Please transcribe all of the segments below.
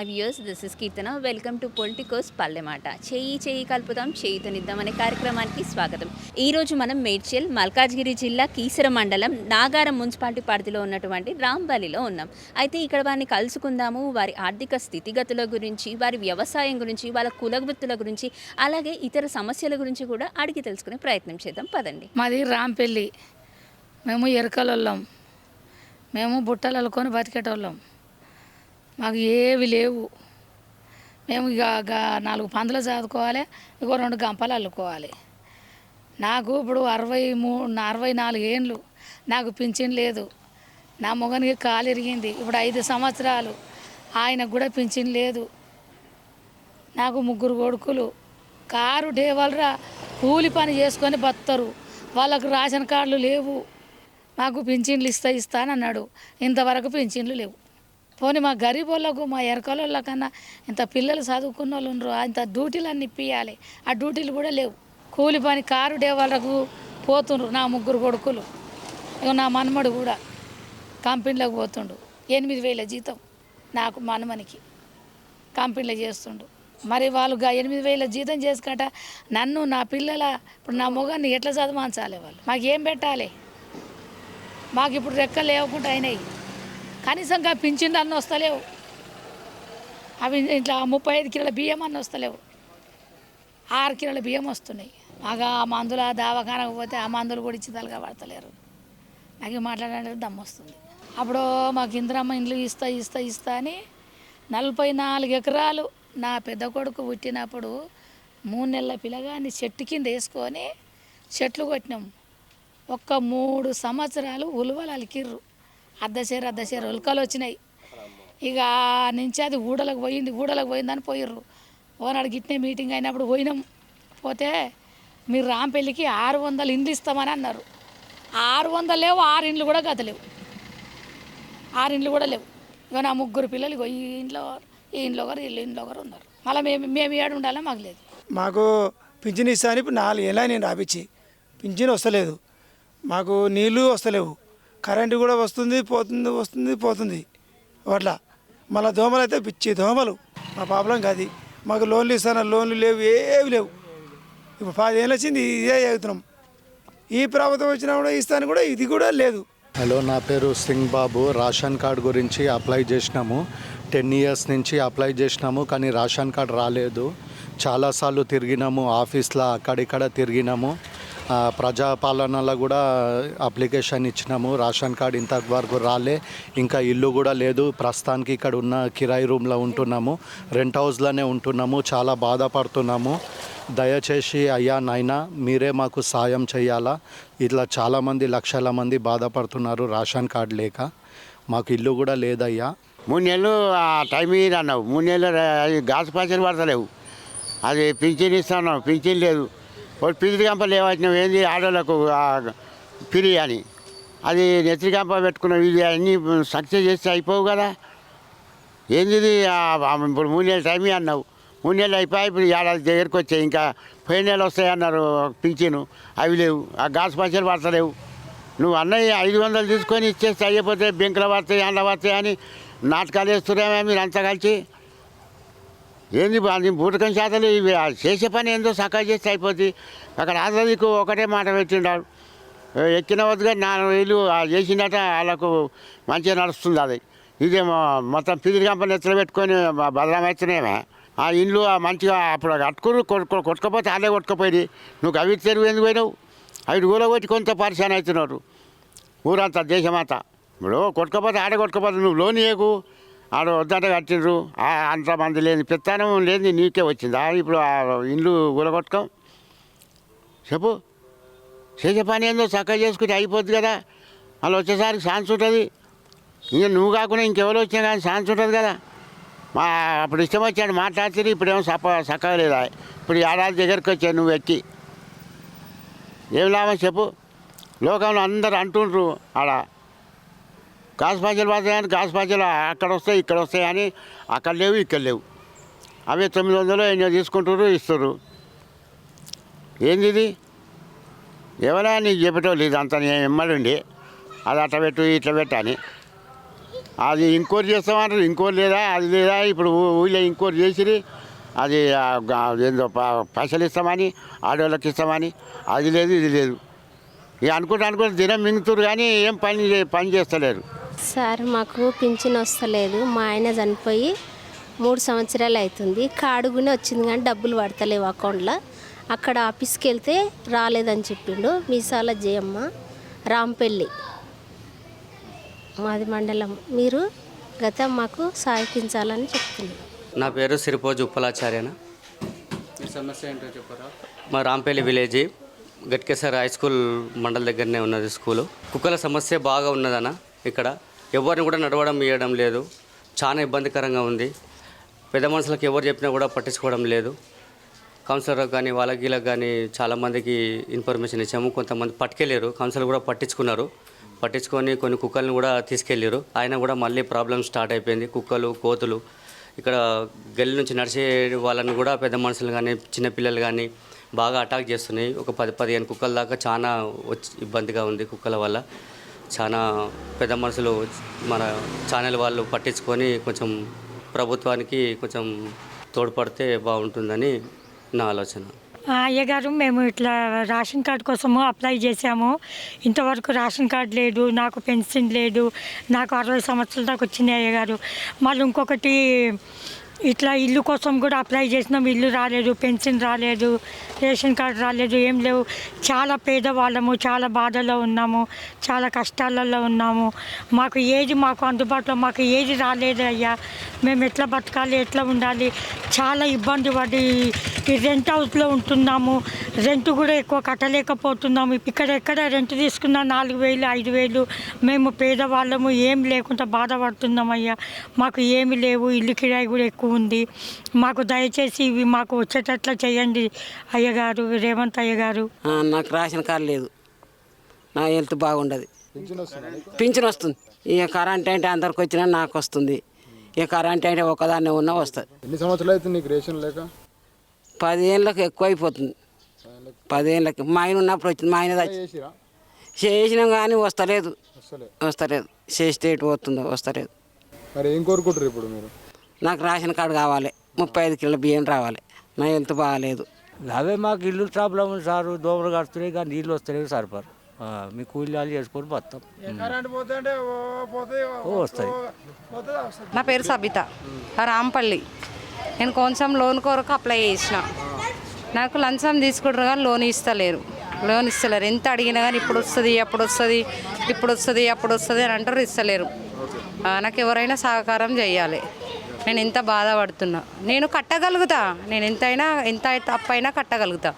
Hi viewers, this is Keerthana. Welcome to Politicos Pallemata. చేయి చేయి కలుపుదాం, చేయుతనిద్దాం అనే కార్యక్రమానికి స్వాగతం. ఈరోజు మనం మేడ్చల్ మల్కాజ్గిరి జిల్లా కీసర మండలం నాగారం మున్సిపాలిటీ పరిధిలో ఉన్నటువంటి రాంబలిలో ఉన్నాం. అయితే ఇక్కడ వారిని కలుసుకుందాము. వారి ఆర్థిక స్థితిగతుల గురించి, వారి వ్యవసాయం గురించి, వాళ్ళ కులవృత్తుల గురించి, అలాగే ఇతర సమస్యల గురించి కూడా అడిగి తెలుసుకునే ప్రయత్నం చేద్దాం. పదండి. మాది రాంపల్లి. మేము ఎరకలోళ్ళం. మేము బుట్టలు అల్లుకొని బతికేటోళ్ళం. మాకు ఏవి లేవు. మేము ఇక 4 పందులు చదువుకోవాలి, ఇంకో 2 గంపలు అల్లుకోవాలి. నాకు ఇప్పుడు 64 ఏండ్లు. నాకు పింఛన్ లేదు. నా మొగనికి కాలు ఇరిగింది. ఇప్పుడు 5 సంవత్సరాలు. ఆయనకు కూడా పింఛన్ లేదు. నాకు 3 కొడుకులు. కారు డేవలరా కూలి పని చేసుకొని బతుకుతారు. వాళ్ళకు రేషన్ కార్డులు లేవు. మాకు పింఛన్లు ఇస్తానన్నాడు. ఇంతవరకు పింఛన్లు లేవు. పోనీ మా గరీబ్ వాళ్ళకు, మా ఎరకల కన్నా ఇంత పిల్లలు చదువుకున్న వాళ్ళు ఉండరు. ఇంత డ్యూటీలు అన్నీ ఇప్పియాలి. ఆ డ్యూటీలు కూడా లేవు. కూలి పని కారు డేవాళ్ళకు పోతుండ్రు. నా 3 కొడుకులు. ఇక నా మనమడు కూడా కంపెనీలోకి పోతుండు. 8,000 జీతం నాకు మనమనికి కంపెనీలో చేస్తుండు. మరి వాళ్ళు 8,000 జీతం చేసుకుంటా నన్ను, నా పిల్లల, ఇప్పుడు నా మొగాన్ని ఎట్లా చదివించాలి? వాళ్ళు మాకు ఏం పెట్టాలి? మాకు ఇప్పుడు రెక్కలు లేవకుండా అయినాయి. కనీసం పింఛన్లు అన్నీ వస్తలేవు. అవి ఇట్లా 35 కిలోల బియ్యం అన్నీ వస్తలేవు. 6 కిలోల బియ్యం వస్తున్నాయి. మాకు ఆ మందులు, ఆ దవాఖానకు పోతే ఆ మందులు కూడా ఇచ్చి తలగా పడతలేరు. నాకు మాట్లాడడానికి దమ్ము వస్తుంది. అప్పుడు మాకు ఇందిరమ్మ ఇండ్లు ఇస్తా అని 44 ఎకరాలు నా పెద్ద కొడుకు పుట్టినప్పుడు 3 నెలల పిల్లగాన్ని చెట్టు కింద వేసుకొని చెట్లు కొట్టినాం. 3 సంవత్సరాలు ఉలువలు అలికిర్రు. అర్ధశేరు ఉల్కలు వచ్చినాయి. ఇక నుంచి అది ఊడలకు పోయిందని పోయిర్రు. ఓనాడు గిట్నే మీటింగ్ అయినప్పుడు పోతే మీరు రాంపల్లికి 600 ఇండ్లు ఇస్తామని అన్నారు. 600 లేవు. 6 ఇండ్లు కూడా గతలేవు. 6 ఇండ్లు కూడా లేవు. ఇక నా 3 పిల్లలు ఇగో ఈ ఇంట్లో ఒకరు, ఇంట్లో ఒకరు ఉన్నారు. మళ్ళీ మేము ఏడు ఉండాలో మాకు లేదు. మాకు పింఛన్ ఇస్తా అని ఇప్పుడు 4 ఏళ్ళ నేను రాపిచ్చి పింఛన్ వస్తలేదు. మాకు నీళ్ళు వస్తలేవు. కరెంటు కూడా వస్తుంది పోతుంది అట్లా. మళ్ళీ దోమలు అయితే పిచ్చి దోమలు. మా ప్రాబ్లం కాదు. మాకు లోన్లు ఇస్తాను, లోన్లు లేవు, ఏవి లేవు. ఇప్పుడు 10 ఏళ్ళు వచ్చింది ఇదే చదువుతున్నాం. ఈ ప్రభుత్వం వచ్చినా కూడా ఇస్తాను కూడా ఇది కూడా లేదు. హలో, నా పేరు సింగ్ బాబు. రేషన్ కార్డు గురించి అప్లై చేసినాము. 10 ఇయర్స్ నుంచి అప్లై చేసినాము, కానీ రేషన్ కార్డు రాలేదు. చాలాసార్లు తిరిగినాము, ఆఫీస్లో అక్కడిక్కడ తిరిగినాము. ప్రజాపాలనలో కూడా అప్లికేషన్ ఇచ్చినాము. రేషన్ కార్డు ఇంతవరకు రాలే. ఇంకా ఇల్లు కూడా లేదు. ప్రస్తుతానికి ఇక్కడ ఉన్న కిరాయి రూమ్లో ఉంటున్నాము. రెంట్ హౌస్లోనే ఉంటున్నాము. చాలా బాధపడుతున్నాము. దయచేసి అయ్యా నాయనా, మీరే మాకు సాయం చేయాలా. ఇట్లా చాలామంది, లక్షల మంది బాధపడుతున్నారు రేషన్ కార్డు లేక. మాకు ఇల్లు కూడా లేదయ్యా. 3 నెలలు టైం ఇది అన్నావు. 3 నెలలు గ్యాస్ పైసలు పడతలేవు. అది పింఛన్ ఇస్తున్నావు, పింఛన్ లేదు. ఒకటి పిదిరి గంప లేవచ్చినావు. ఏంది ఆడోళ్ళకు పిరి అని అది నెత్తి గంప పెట్టుకున్నావు. ఇది అన్నీ సక్సెస్ చేస్తే అయిపోవు కదా. ఏంది ఇది? ఇప్పుడు 3 నెలలు టైం అన్నావు. 3 నెలలు అయిపోయి ఇప్పుడు ఏడాది దగ్గరికి వచ్చాయి. ఇంకా పోయిన నెలలు వస్తాయన్నారు పింఛను, అవి లేవు. ఆ గ్యాస్ పైసలు పడతలేవు. నువ్వు అన్నయ్య 500 తీసుకొని ఇచ్చేస్తే అయిపోతే బెంకులు పడతాయి, అండ్ల పడతాయి అని నాటకాలు వేస్తున్నామే మీరు అంతా కలిసి. ఏంది అది బూటకం శాతలు ఇవి చేసే పని ఏందో సకాలు చేస్తే అయిపోతుంది. అక్కడ ఆంధ్రదికు ఒకటే మాట పెట్టిండాడు. ఎక్కిన వద్దుగా 4,000 చేసిందట. వాళ్ళకు మంచిగా నడుస్తుంది. అది ఇదేమో మొత్తం పిదిరి కంపెనీ ఎత్తులు పెట్టుకొని బదనామవుతున్నాయేమే. ఆ ఇండ్లు మంచిగా అప్పుడు కట్టుకుని కొట్టుకపోతే వాళ్ళే కొట్టుకుపోయి నువ్వు అవి తెరువు ఎందుకు పోయినావు? అవి కూలగొట్టి కొంత పరిశాన్ అవుతున్నారు ఊరంతా, దేశమంతా. ఇప్పుడు కొట్టుకపోతే ఆడే కొట్టుకపోతే నువ్వు లోన్ ఇయ్యకు. ఆడ వద్దంటే కట్టిండ్రు. అంతమంది లేని పెత్తనం లేని నీకే వచ్చిందా ఇప్పుడు ఆ ఇండ్లు కూలగొట్టుకోం? చెప్పు. చేసే పని ఏందో చక్కగా చేసుకుంటే అయిపోద్ది కదా. వాళ్ళు వచ్చేసరికి ఛాన్స్ ఉంటుంది. ఇంకా నువ్వు కాకుండా ఇంకెవరు వచ్చినా కానీ ఛాన్స్ ఉంటుంది కదా. అప్పుడు ఇష్టం వచ్చాడు మాట్లాడితే ఇప్పుడేమో చక్కగా లేదా. ఇప్పుడు ఏడాది దగ్గరికి వచ్చావు నువ్వు ఎక్కి ఏం లాభం చెప్పు? లోకంలో అందరు అంటుండ్రు ఆడ గ్యాస్ పైసలు పడతాయని, గ్యాస్ పైసలు అక్కడ వస్తాయి ఇక్కడ వస్తాయి అని. అక్కడ లేవు, ఇక్కడ లేవు. అవే 900 ఎన్నో తీసుకుంటారు, ఇస్తారు. ఏంది ఇది? ఎవరైనా నీకు చెప్పేటోళ్ళు ఇదంతా నేను ఎమ్మడి ఉండి అది అట్లా పెట్టు ఇట్లా పెట్టు అని. అది ఇంకోటి చేస్తామంటారు, ఇంకోటి లేదా అది లేదా. ఇప్పుడు ఊళ్ళో ఇంకోటి చేసిరి, అది ఏందో పైసలు ఇస్తామని, ఆడవాళ్ళకి ఇస్తామని, అది లేదు ఇది లేదు. ఇక అనుకుంటే దినం మింగుతురు కానీ ఏం పని చేస్తలేరు. సార్ మాకు పింఛన్ వస్తలేదు. మా ఆయన చనిపోయి 3 సంవత్సరాలు అవుతుంది. కాడుగునే వచ్చింది కానీ డబ్బులు పడతలేవు అకౌంట్లో. అక్కడ ఆఫీస్కి వెళ్తే రాలేదని చెప్పిండు. మీసాల జయమ్మ, రాంపల్లి మాది మండలం. మీరు గత మాకు సహాయించాలని చెప్తున్నాను. నా పేరు సిరిపోజు ఉప్పలాచార్యన. మీ సమస్య ఏంటో చెప్పరా? మా Rampalli village Ghatkesar high school మండల దగ్గరనే ఉన్నది స్కూలు. కుక్కల సమస్య బాగా ఉన్నదన్న. ఇక్కడ ఎవరిని కూడా నడవడం ఇవ్వడం లేదు, చాలా ఇబ్బందికరంగా ఉంది. పెద్ద మనుషులకు ఎవరు చెప్పినా కూడా పట్టించుకోవడం లేదు. కౌన్సిలర్ కానీ వాళ్ళకి కానీ చాలామందికి ఇన్ఫర్మేషన్ ఇచ్చాము. కొంతమంది పట్టుకెళ్ళారు, కౌన్సిలర్ కూడా పట్టించుకొని కొన్ని కుక్కల్ని కూడా తీసుకెళ్ళారు. ఆయన కూడా మళ్ళీ ప్రాబ్లం స్టార్ట్ అయిపోయింది. కుక్కలు, కోతులు ఇక్కడ గల్లి నుంచి నడిచే వాళ్ళని కూడా పెద్ద మనుషులు కానీ చిన్నపిల్లలు కానీ బాగా అటాక్ చేస్తున్నాయి. ఒక 10-15 కుక్కల దాకా చాలా ఇబ్బందిగా ఉంది. కుక్కల వల్ల చాలా పెద్ద మనుషులు మన ఛానల్ వాళ్ళు పట్టించుకొని కొంచెం ప్రభుత్వానికి కొంచెం తోడ్పడితే బాగుంటుందని నా ఆలోచన. అయ్యగారు, మేము ఇట్లా రేషన్ కార్డు కోసము అప్లై చేసాము. ఇంతవరకు రేషన్ కార్డు లేదు, నాకు పెన్షన్ లేదు. నాకు 60 సంవత్సరాల దాకా వచ్చింది అయ్యగారు. మళ్ళీ ఇంకొకటి ఇట్లా ఇల్లు కోసం కూడా అప్లై చేసినాం, ఇల్లు రాలేదు, పెన్షన్ రాలేదు, రేషన్ కార్డు రాలేదు, ఏం లేవు. చాలా పేదవాళ్ళము, చాలా బాధలో ఉన్నాము, చాలా కష్టాలలో ఉన్నాము. మాకు అందుబాటులో మాకు ఏది రాలేదు అయ్యా. మేము ఎట్లా బతకాలి, ఎట్లా ఉండాలి, చాలా ఇబ్బంది పడి ఈ రెంట్ హౌస్లో ఉంటున్నాము. రెంట్ కూడా ఎక్కువ కట్టలేకపోతున్నాము. ఇక్కడెక్కడ రెంట్ తీసుకున్నా 4,000, 5,000. మేము పేదవాళ్ళము, ఏం లేకుండా బాధపడుతున్నాం అయ్యా. మాకు ఏమి లేవు, ఇల్లు కిరాయి కూడా ఎక్కువ ఉంది. మాకు దయచేసి ఇవి మాకు వచ్చేటట్లు చేయండి అయ్యగారు, రేవంత్ అయ్యగారు. నాకు రేషన్ కార్డు లేదు, నా హెల్త్ బాగుండదు. పింఛన్ వస్తుంది. ఇక కరెంట్ అంటే అందరికి వచ్చినా నాకు వస్తుంది. ఇక కరెంట్ అంటే ఒకదాన్నే ఉన్నా వస్తుంది. ఎన్ని సంవత్సరాలు అవుతుంది నీకు రేషన్ లేక? 10 ఏళ్ళకి ఎక్కువ అయిపోతుంది. 10 ఏళ్ళకి మా ఆయన ఉన్నప్పుడు వచ్చింది. మా ఆయన చేసినాం కానీ వస్తలేదు. చేసేటట్టు పోతుందో వస్తలేదు. మరి ఏం కోరుకుంటారు ఇప్పుడు మీరు? నాకు రేషన్ కార్డు కావాలి, 35 కిలోల బియ్యం రావాలి. నా హెల్త్ బాగాలేదు. అవే మాకు ఇల్లు ప్రాబ్లం ఉంది సారు. దోమలు కడుతున్నాయి కానీ నీళ్ళు వస్తలేవు సరిపరు. మీ కూలీలు చేసుకొని బతాం. వస్తాయి. నా పేరు సబిత, రాంపల్లి. నేను కొంచెం లోన్ కొరకు అప్లై చేసిన. నాకు లంచం తీసుకుంటారు కానీ లోన్ ఇస్తలేరు. ఎంత అడిగినా కానీ ఇప్పుడు వస్తుంది అని అంటారు, ఇస్తలేరు. నాకు ఎవరైనా సహకారం చేయాలి. నేను ఎంత బాధపడుతున్నా. నేను కట్టగలుగుతా, నేను ఎంత తప్పైనా కట్టగలుగుతా.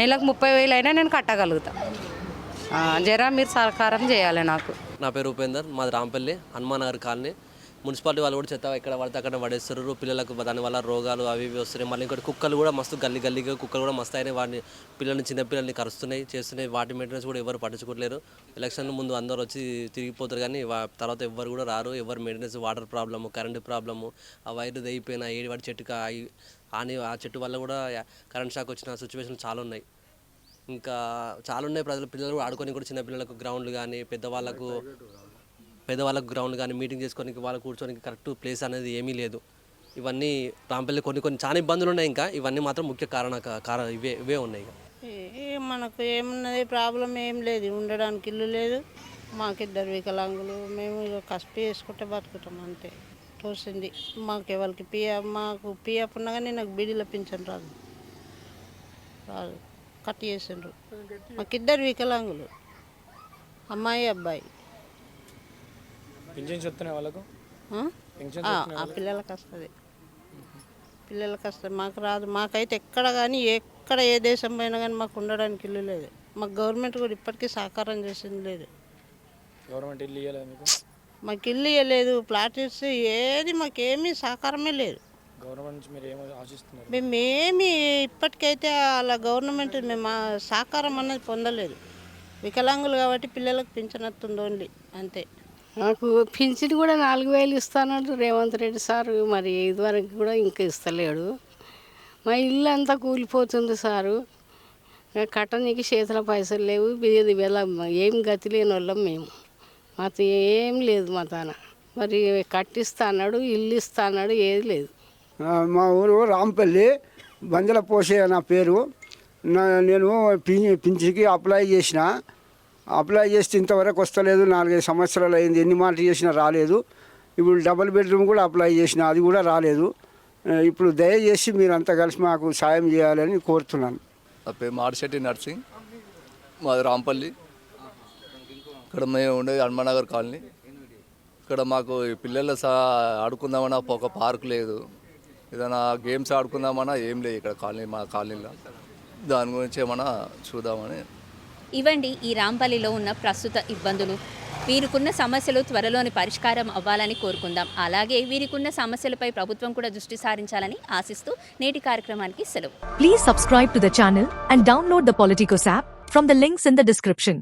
నెలకు 30,000 అయినా నేను కట్టగలుగుతా. జరా మీరు సహకారం చేయాలి నాకు. నా పేరు ఉపేందర్, మాది రాంపల్లి, హనుమానగర్ కాలనీ. మున్సిపాలిటీ వాళ్ళు కూడా చెత్త ఎక్కడ పడితే అక్కడ పడేస్తారు. పిల్లలకు దానివల్ల రోగాలు అవి ఇవి వస్తున్నాయి. మళ్ళీ ఇంకోటి కుక్కలు కూడా మస్తు గల్లీగా కుక్కలు కూడా మస్తు అయినాయి. వాటిని చిన్నపిల్లల్ని కరుస్తున్నాయి, చేస్తున్నాయి. వాటి మెయింటెనెన్స్ కూడా ఎవరు పట్టించుకోవట్లేరు. ఎలక్షన్ ముందు అందరూ వచ్చి తిరిగిపోతారు కానీ తర్వాత ఎవ్వరు కూడా రారు. ఎవరు maintenance, water problem, current problem, ఆ వైరు దయిపోయిన వాటి చెట్టుకి ఆ చెట్టు వల్ల కూడా కరెంట్ షాక్ వచ్చిన సిచ్యువేషన్ చాలా ఉన్నాయి. ఇంకా చాలా ఉన్నాయి. పిల్లలు కూడా ఆడుకొని కూడా చిన్నపిల్లలకు గ్రౌండ్లు కానీ పెద్దవాళ్ళకు గ్రౌండ్ కానీ మీటింగ్ చేసుకోనికి వాళ్ళు కూర్చోనికి కరెక్ట్ ప్లేస్ అనేది ఏమీ లేదు. ఇవన్నీ రాంపల్లి కొన్ని చాలా ఇబ్బందులు ఉన్నాయి. ఇంకా ఇవన్నీ మాత్రం ముఖ్య ఇవే ఉన్నాయి. మనకు ఏమున్నది ప్రాబ్లం ఏం లేదు. ఉండడానికి ఇల్లు లేదు. మాకిద్దరు వికలాంగులు. మేము కష్టం చేసుకుంటే బతుకుతాం అంతే. తోసింది మాకు ఎవరికి మాకు పిఎఫ్ ఉన్నా కానీ నాకు బీడీలో పింఛన్ రాదు కట్ చేసిండ్రు. మాకిద్దరు వికలాంగులు, అమ్మాయి అబ్బాయి. వాళ్ళకు పిల్లలకు వస్తుంది, మాకు రాదు. మాకైతే ఎక్కడ కానీ ఏ దేశం పోయినా కానీ మాకు ఉండడానికి ఇల్లు లేదు. మాకు గవర్నమెంట్ కూడా ఇప్పటికీ సహకారం చేసింది లేదు. గవర్నమెంట్ ఇల్లు ఇవ్వలేదు మీకు? మాకు ఇల్లు ఇవ్వలేదు, ప్లాట్స్ ఏది మాకేమీ సహకారమే లేదు. గవర్నమెంట్ నుంచి మీరు ఏమో ఆశిస్తున్నారు? మేమేమి ఇప్పటికైతే అలా గవర్నమెంట్ మేము సహకారం అన్నది పొందలేదు. వికలాంగులు కాబట్టి పిల్లలకు పింఛన్ వస్తుంది ఓన్లీ, అంతే. నాకు పింఛన్ కూడా 4,000 ఇస్తానంటూ రేవంత్ రెడ్డి సారు. మరి ఇదివరకు కూడా ఇంకా ఇస్తలేడు. మా ఇల్లు అంతా కూలిపోతుంది సారు. కట్టనీకి చేతుల పైసలు లేవు. ఏం గతి లేని వాళ్ళం మేము. మాతో ఏం లేదు. మా తాన మరి కట్టిస్తా అన్నాడు, ఇల్లు ఇస్తా అన్నాడు, ఏది లేదు. మా ఊరు రాంపల్లి, బందల పోసే నా పేరు. నేను పింఛన్కి అప్లై చేస్తే ఇంతవరకు వస్తలేదు. 4-5 సంవత్సరాలు అయింది. ఎన్ని మాటలు చేసినా రాలేదు. ఇప్పుడు డబుల్ బెడ్రూమ్ కూడా అప్లై చేసిన, అది కూడా రాలేదు. ఇప్పుడు దయచేసి మీరంతా కలిసి మాకు సాయం చేయాలని కోరుతున్నాను. నా పేరు మాడిశెట్టి నర్సింగ్, మాది రాంపల్లి. ఇక్కడ మేము ఉండేది హనుమానగర్ కాలనీ. ఇక్కడ మాకు పిల్లలు ఆడుకుందామన్నా ఒక పార్క్ లేదు, ఏదైనా గేమ్స్ ఆడుకుందామన్నా ఏం లేదు ఇక్కడ మా కాలనీలో. దాని గురించి ఏమన్నా చూద్దామని. ఇవండి ఈ రాంపల్లిలో ఉన్న ప్రస్తుత ఇబ్బందులు. వీరికున్న సమస్యలు త్వరలోని పరిష్కారం అవ్వాలని కోరుకుందాం. అలాగే వీరికున్న సమస్యలపై ప్రభుత్వం కూడా దృష్టి సారించాలని ఆశిస్తూ నేటి కార్యక్రమానికి సెలవు. Please subscribe to the channel and download the Politicos app from the links in the description.